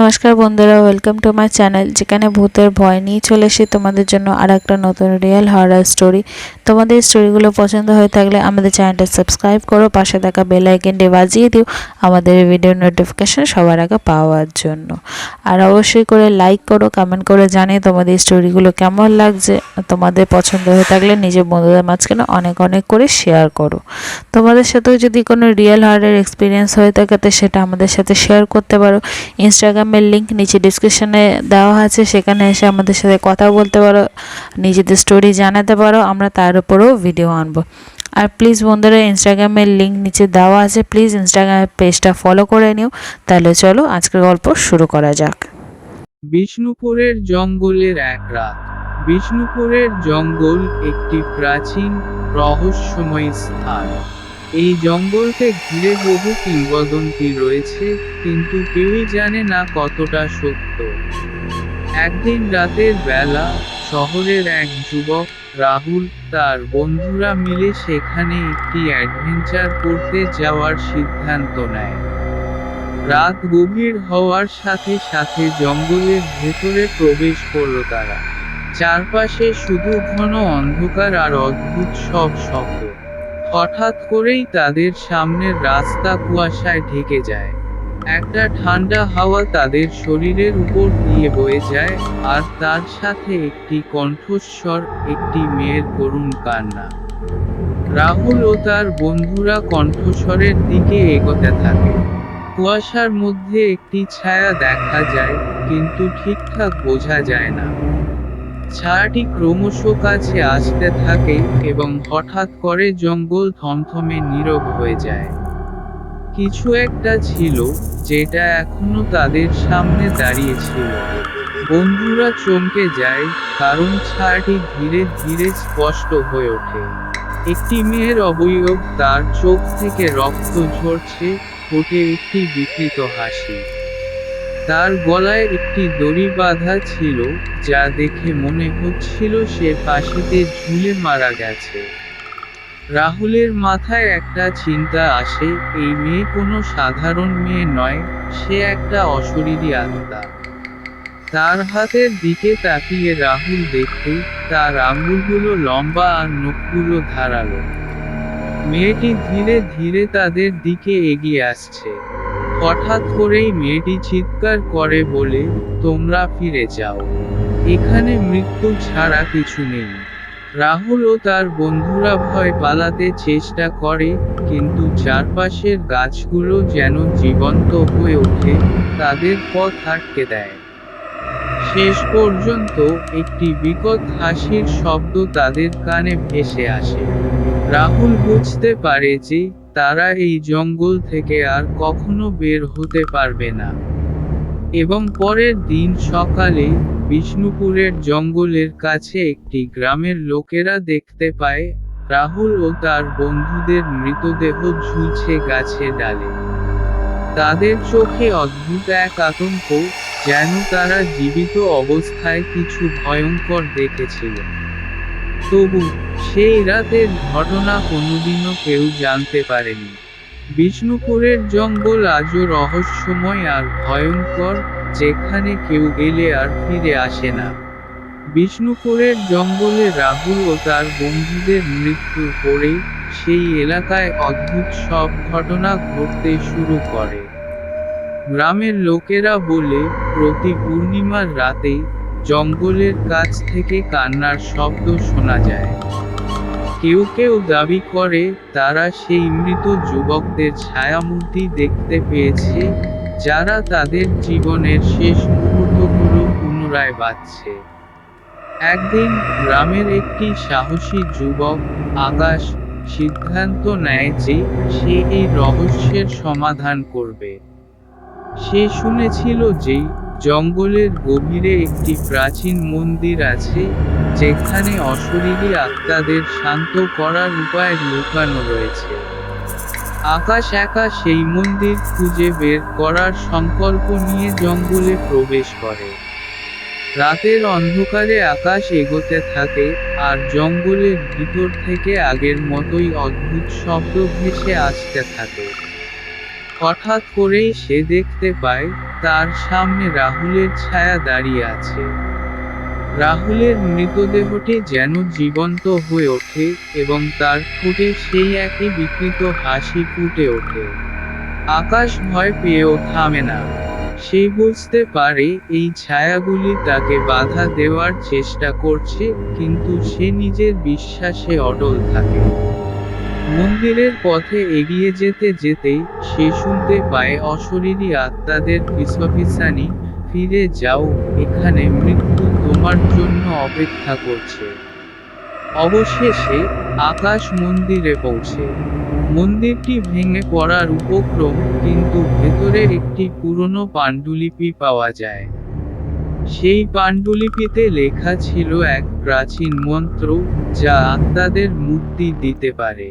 নমস্কার বন্ধুরা, welcome to my channel, যেখানে ভূতের ভয় নিয়ে চলে এসে তোমাদের জন্য আর একটা নতুন রিয়েল হরর স্টোরি। তোমাদের স্টোরিগুলো পছন্দ হয়ে থাকলে আমাদের চ্যানেলটা সাবস্ক্রাইব করো, পাশে থাকা বেল আইকনটি বাজিয়ে দিও আমাদের ভিডিও নোটিফিকেশন সবার আগে পাওয়ার জন্য। আর অবশ্যই করে লাইক করো, কমেন্ট করে জানিয়ে তোমাদের স্টোরিগুলো কেমন লাগছে। তোমাদের পছন্দ হয়ে থাকলে নিজের বন্ধুদের মাঝখানে অনেক অনেক করে শেয়ার করো। তোমাদের সাথেও যদি কোনো রিয়েল হরর এক্সপিরিয়েন্স হয়ে থাকে তো সেটা আমাদের সাথে শেয়ার করতে পারো। ইনস্টাগ্রামের লিঙ্ক নিচে ডিসক্রিপশনে দেওয়া আছে, সেখানে এসে আমাদের সাথে কথা বলতে পারো, নিজেদের স্টোরি জানাতে পারো, আমরা তার উপরেও ভিডিও আনবো। আর প্লিজ বন্ধুরা, ইনস্টাগ্রামের লিঙ্ক নিচে দেওয়া আছে, প্লিজ ইনস্টাগ্রামের পেজটা ফলো করে নিও। তাহলে চলো আজকের গল্প শুরু করা যাক। বিষ্ণুপুরের জঙ্গলের এক রাত। বিষ্ণুপুরের জঙ্গল একটি প্রাচীন, রহস্যময় স্থান। এই জঙ্গলকে ঘিরে বহু কিংবদন্তি রয়েছে, কিন্তু কেউই জানে না কতটা সত্য। একদিন রাতের বেলা, শহরের এক যুবক, রাহুল, তার বন্ধুরা মিলে সেখানে একটি অ্যাডভেঞ্চার করতে যাওয়ার সিদ্ধান্ত নেয়। রাত গভীর হওয়ার সাথে সাথে জঙ্গলের ভেতরে প্রবেশ করল তারা। চারপাশে শুধু ঘন অন্ধকার আর অদ্ভুত সব শব্দ। হঠাৎ করেই তাদের সামনের রাস্তা কুয়াশায় ঢেকে যায়। একটা ঠান্ডা হাওয়া তাদের শরীরের উপর দিয়ে বয়ে যায়, আর তার সাথে একটি কণ্ঠস্বর, একটি মেয়ের করুণ কান্না। রাহুল ও তার বন্ধুরা কণ্ঠস্বরের দিকে এগোতে থাকে। কুয়াশার মধ্যে একটি ছায়া দেখা যায়, কিন্তু ঠিকঠাক বোঝা যায় না। ছায়াটি ক্রমশ কাছে আসতে থাকে, এবং হঠাৎ করে জঙ্গল থমথমে নীরব হয়ে যায়। কিছু একটা ছিল, যেটা এখনো তাদের সামনে দাঁড়িয়ে ছিল। বন্ধুরা চমকে যায়, কারণ ছায়াটি ধীরে ধীরে স্পষ্ট হয়ে ওঠে। একটি মেয়ের অবয়ব, তার চোখ থেকে রক্ত ঝরছে, ঠোঁটে একটি বিকৃত হাসি। তার গলায় একটি দড়ি বাঁধা ছিল, যা দেখে মনে হচ্ছিল সে ফাঁসিতে ঝুলে মারা গেছে। রাহুলের মাথায় একটা চিন্তা আসে, এই মেয়ে কোনো সাধারণ মেয়ে নয়, সে একটা অশরীরী আত্মা। তার হাতের দিকে তাকিয়ে রাহুল দেখে, তার আঙুলগুলো লম্বা আর নখগুলো ধারালো। মেয়েটি ধীরে ধীরে তাদের দিকে এগিয়ে আসছে। হঠাৎ করেই মেয়েটি চিৎকার করে বলে, তোমরা ফিরে যাও। এখানে মৃত্যু ছাড়া কিছু নেই। রাহুল ও তার বন্ধুরা ভয় পালাতে চেষ্টা করে, কিন্তু চারপাশের গাছগুলো যেন জীবন্ত হয়ে ওঠে, তাদের পথ আটকে দেয়। শেষ পর্যন্ত একটি বিকট হাসির শব্দ তাদের কানে ভেসে আসে। রাহুল বুঝতে পারে যে, তারা এই জঙ্গল থেকে আর কখনো বের হতে পারবে না। এবং পরের দিন সকালে, বিষ্ণুপুরের জঙ্গলের কাছে একটি গ্রামের লোকেরা দেখতে পায়, রাহুল ও তার বন্ধুদের মৃতদেহ ঝুলছে গাছের ডালে। তাদের চোখে অদ্ভুত এক আতঙ্ক, যেন তারা জীবিত অবস্থায় কিছু ভয়ঙ্কর দেখেছিল। তবু, সেই রাতের ঘটনা কোনোদিনও কেউ জানতে পারেনি। বিষ্ণুপুরের জঙ্গল আজও রহস্যময় আর ভয়ঙ্কর, যেখানে কেউ গেলে আর ফিরে আসে না। বিষ্ণুপুরের জঙ্গলে রাহুল ও তার বন্ধুদের মৃত্যুর পরেই, সেই এলাকায় অদ্ভুত সব ঘটনা ঘটতে শুরু করে। গ্রামের লোকেরা বলে, প্রতি পূর্ণিমার রাতে, জঙ্গলের কাছ থেকে কান্নার শব্দ শোনা যায়। কেউ কেউ দাবি করে, তারা সেই মৃত যুবকদের ছায়ামূর্তি দেখতে পেয়েছে, যারা তাদের জীবনের শেষ মুহূর্তগুলো পুনরায় বাঁচছে। একদিন, গ্রামের একটি সাহসী যুবক, আকাশ, সিদ্ধান্ত নেয় যে, সে এই রহস্যের সমাধান করবে। সে শুনেছিল যে, জঙ্গলের গভীরে একটি প্রাচীন মন্দির আছে, যেখানে অশরীরী আত্মাদের শান্ত করার উপায় লুকানো রয়েছে। আকাশ একা সেই মন্দির খুঁজে বের করার সংকল্প নিয়ে জঙ্গলে প্রবেশ করে। রাতের অন্ধকারে আকাশ এগোতে থাকে, আর জঙ্গলের ভিতর থেকে আগের মতোই অদ্ভুত শব্দ ভেসে আসতে থাকে। হঠাৎ করেই সে দেখতে পায়, তার সামনে রাহুলের ছায়া দাঁড়িয়ে আছে। রাহুলের মৃতদেহটি যেন জীবন্ত হয়ে ওঠে এবং তার ঠোঁটে সেই একই বিকৃত হাসি ফুটে ওঠে। আকাশ ভয় পেয়েও থামে না। সে বুঝতে পারে এই ছায়াগুলি তাকে বাধা দেওয়ার চেষ্টা করছে, কিন্তু সে নিজের বিশ্বাসে অটল থাকে। মন্দিরের পথে এগিয়ে যেতে যেতে সে শুনতে পায় অশরীরী আত্মাদের ফিসফিসানি, ফিরে যাও, এখানে মৃত্যু তোমার জন্য অপেক্ষা করছে। অবশেষে আকাশ মন্দিরে পৌঁছে। মন্দিরটি ভেঙে পড়ার উপক্রম, কিন্তু ভেতরে একটি পুরনো পাণ্ডুলিপি পাওয়া যায়। সেই পাণ্ডুলিপিতে লেখা ছিল এক প্রাচীন মন্ত্র, যা আত্মাদের মুক্তি দিতে পারে।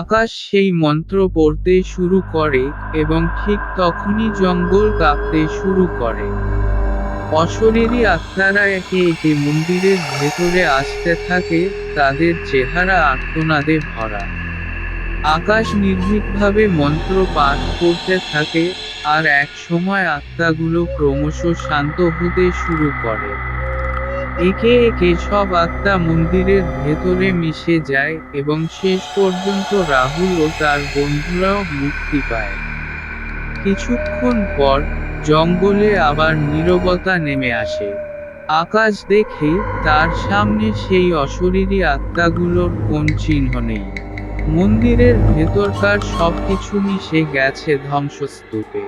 আকাশ সেই মন্ত্র পড়তে শুরু করে, এবং ঠিক তখনই জঙ্গল কাঁপতে শুরু করে। অশরীরী আত্মারা একে একে মন্দিরের ভেতরে আসতে থাকে, তাদের চেহারা আর্তনাদে ভরা। আকাশ নির্ভীকভাবে মন্ত্র পাঠ করতে থাকে, আর এক সময় আত্মাগুলো ক্রমশ শান্ত হতে শুরু করে। একে একে সব আত্মা মন্দিরের ভেতরে মিশে যায়, এবং শেষ পর্যন্ত রাহুল ও তার বন্ধুরাও মুক্তি পায়। কিছুক্ষণ পর, জঙ্গলে আবার নীরবতা নেমে আসে। আকাশ দেখে, তার সামনে সেই অশরীরী আত্মাগুলোর কোন চিহ্ন নেই। মন্দিরের ভেতরকার সবকিছু মিশে গেছে ধ্বংসস্তূপে।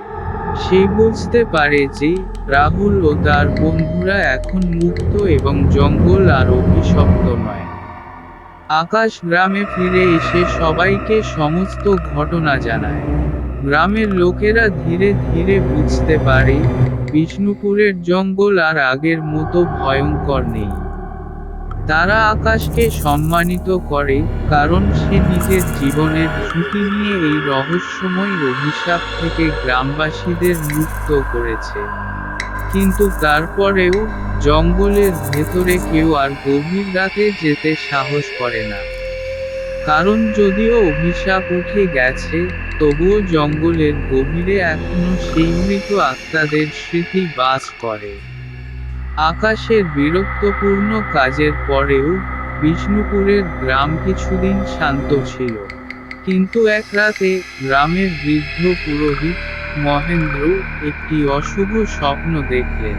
সে বুঝতে পারে যে, রাহুল ও তার বন্ধুরা এখন মুক্ত এবং জঙ্গল আর অভিশপ্ত নয়। আকাশ গ্রামে ফিরে এসে সবাইকে সমস্ত ঘটনা জানায়। গ্রামের লোকেরা ধীরে ধীরে বুঝতে পারে, বিষ্ণুপুরের জঙ্গল আর আগের মতো ভয়ঙ্কর নেই। তারা আকাশকে সম্মানিত করে, কারণ সে নিজের জীবনের ঝুঁকি নিয়ে এই রহস্যময় অভিশাপ থেকে গ্রামবাসীদের মুক্ত করেছে। কিন্তু তারপরেও, জঙ্গলের ভেতরে কেউ আর গভীর রাতে যেতে সাহস করে না। কারণ যদিও অভিশাপ উঠে গেছে, তবুও জঙ্গলের গভীরে এখনো সেই মৃত আত্মাদের স্মৃতি বাস করে। আকাশের বিরক্তপূর্ণ কাজের পরেও, বিষ্ণুপুরের গ্রাম কিছুদিন শান্ত ছিল। কিন্তু এক রাতে, গ্রামের বৃদ্ধ পুরোহিত, মহেন্দ্র, একটি অশুভ স্বপ্ন দেখলেন।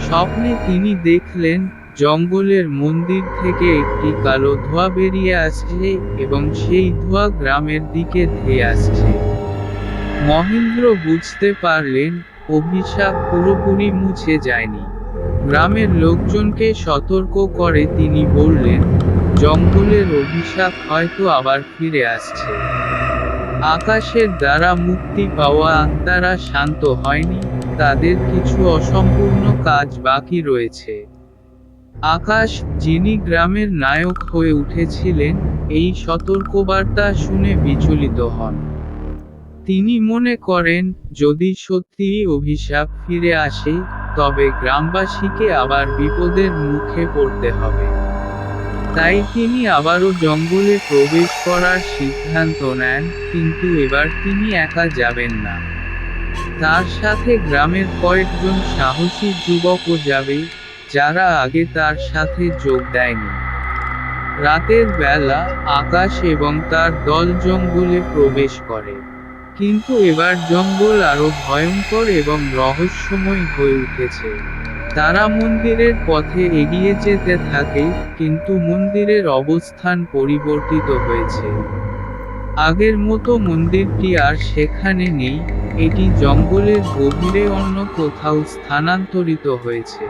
স্বপ্নে তিনি দেখলেন, জঙ্গলের মন্দির থেকে একটি কালো ধোঁয়া বেরিয়ে আসছে, এবং সেই ধোঁয়া গ্রামের দিকে ধেয়ে আসছে। মহেন্দ্র বুঝতে পারলেন, অভিশাপ পুরোপুরি মুছে যায়নি। গ্রামের লোকজনকে সতর্ক করে তিনি বললেন, জঙ্গলের অভিশাপ হয়তো আবার ফিরে আসছে। আকাশের দ্বারা মুক্তি পাওয়া আত্মারা শান্ত হয়নি, তাদের কিছু অসম্পূর্ণ কাজ বাকি রয়েছে। আকাশ, যিনি গ্রামের নায়ক হয়ে উঠেছিলেন, এই সতর্কবার্তা শুনে বিচলিত হন। তিনি মনে করেন, যদি সত্যিই অভিশাপ ফিরে আসে, তবে গ্রামবাসীকে আবার বিপদের মুখে পড়তে হবে। তাই তিনি আবারও জঙ্গলে প্রবেশ করার সিদ্ধান্ত নেন, কিন্তু এবার তিনি একা যাবেন না। তার সাথে গ্রামের কয়েকজন সাহসী যুবকও যাবে, যারা আগে তার সাথে যোগ দেয়নি। রাতের বেলা, আকাশ এবং তার দল জঙ্গলে প্রবেশ করে। কিন্তু এবার জঙ্গল আরো ভয়ঙ্কর এবং রহস্যময় হয়ে উঠেছে। তারা মন্দিরের পথে এগিয়ে যেতে থাকে, কিন্তু মন্দিরের অবস্থান পরিবর্তিত হয়েছে। আগের মতো মন্দিরটি আর সেখানে নেই, এটি জঙ্গলের গভীরে অন্য কোথাও স্থানান্তরিত হয়েছে।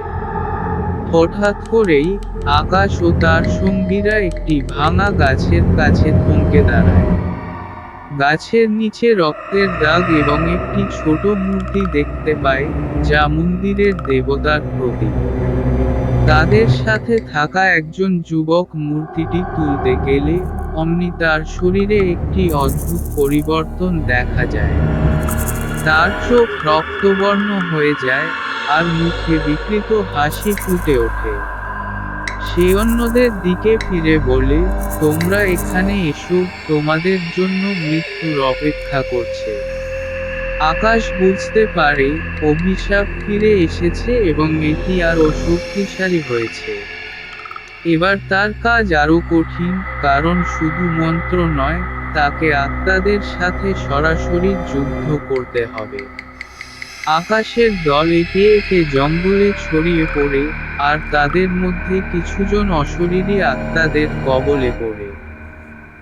হঠাৎ করেই, আকাশ ও তার সঙ্গীরা একটি ভাঙা গাছের কাছে থমকে দাঁড়ায়। গাছের নিচে রক্তের দাগ এবং একটি ছোট মূর্তি দেখতে পায়, যা মন্দিরের দেবতার প্রতীক। তাদের সাথে থাকা একজন যুবক মূর্তিটি তুলতে গেলে, অমনি তার শরীরে একটি অদ্ভুত পরিবর্তন দেখা যায়। তার চোখ রক্তবর্ণ হয়ে যায়, আর মুখে বিকৃত হাসি ফুটে ওঠে। সে অন্যদের দিকে ফিরে বলে, তোমরা এখানে এসো, তোমাদের জন্য মৃত্যুর অপেক্ষা করছে। আকাশ বুঝতে পারে অভিশাপ ফিরে এসেছে এবং এটি আরও শক্তিশালী হয়েছে। এবার তার কাজ আরও কঠিন, কারণ শুধু মন্ত্র নয়, তাকে আত্মাদের সাথে সরাসরি যুদ্ধ করতে হবে। আকাশের দল একে একে জঙ্গলে ছড়িয়ে পড়ে, আর তাদের মধ্যে কিছুজন অশরীরী আত্মাদের কবলে পড়ে।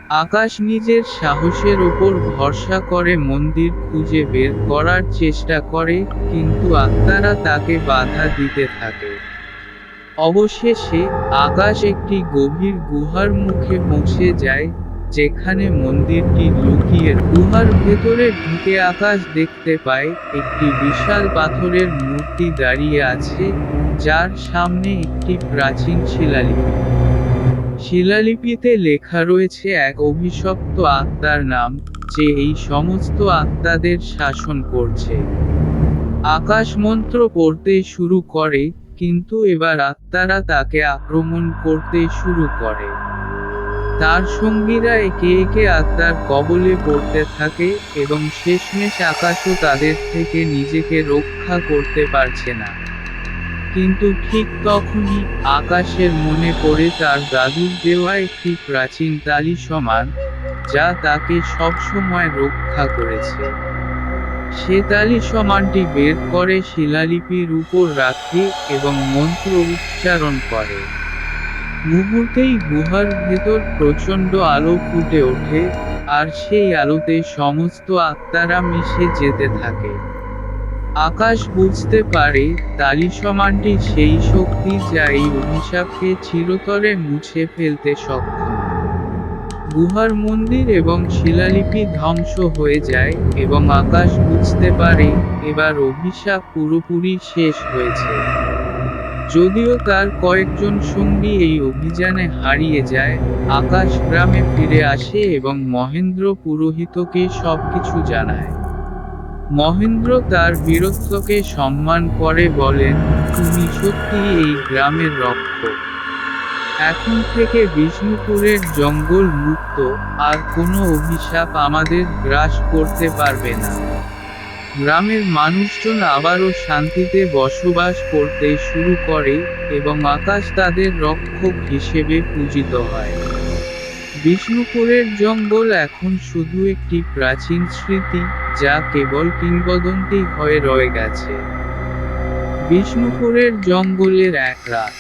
আকাশ নিজের সাহসের ওপর ভরসা করে মন্দির খুঁজে বের করার চেষ্টা করে, কিন্তু আত্মারা তাকে বাধা দিতে থাকে। অবশেষে, আকাশ একটি গভীর গুহার মুখে পৌঁছে যায়, যেখানে মন্দিরটি লুকিয়ে। গুহার ভেতরে ঢুকে আকাশ দেখতে পায় একটি বিশাল পাথরের মূর্তি দাঁড়িয়ে আছে, যার সামনে একটি প্রাচীন শিলালিপি। শিলালিপিতে লেখা রয়েছে এক অভিশপ্ত আত্মার নাম, যে এই সমস্ত আত্মাদের শাসন করছে। আকাশ মন্ত্র পড়তে শুরু করে, কিন্তু এবার আত্মারা তাকে আক্রমণ করতে শুরু করে। তার সঙ্গীরা একে একে আত্মার কবলে পড়তে থাকে, এবং শেষমেশ আকাশও তাদের থেকে নিজেকে রক্ষা করতে পারছে না। কিন্তু ঠিক তখনই, আকাশের মনে পড়ে তার দাদুর দেওয়া একটি প্রাচীন তালিসমান, যা তাকে সবসময় রক্ষা করেছে। সে তালিসমানটি বের করে শিলালিপির উপর রাখে এবং মন্ত্র উচ্চারণ করে। মুহূর্তেই গুহার ভেতর প্রচণ্ড আলো ফুটে ওঠে, আর সেই আলোতে সমস্ত আত্মারা মিশে যেতে থাকে। আকাশ বুঝতে পারে, তালিসমানটি সেই শক্তি যা এই অভিশাপকে চিরতরে মুছে ফেলতে সক্ষম। গুহার মন্দির এবং শিলালিপি ধ্বংস হয়ে যায়, এবং আকাশ বুঝতে পারে, এবার অভিশাপ পুরোপুরি শেষ হয়েছে। যদিও তার কয়েকজন সঙ্গী এই অভিযানে হারিয়ে যায়, আকাশ গ্রামে ফিরে আসে এবং মহেন্দ্র পুরোহিতকে সবকিছু জানায়। মহেন্দ্র তার বীরত্বকে সম্মান করে বলেন, তুমি সত্যিই এই গ্রামের রক্ষক। এখন থেকে বিষ্ণুপুরের জঙ্গল মুক্ত, আর কোনো অভিশাপ আমাদের গ্রাস করতে পারবে না। গ্রামের মানুষজন আবারও শান্তিতে বসবাস করতে শুরু করে, এবং আকাশ তাদের রক্ষক হিসেবে পূজিত হয়। বিষ্ণুপুরের জঙ্গল এখন শুধু একটি প্রাচীন স্মৃতি, যা কেবল কিংবদন্তি হয়ে রয়ে গেছে। বিষ্ণুপুরের জঙ্গলের এক রাত।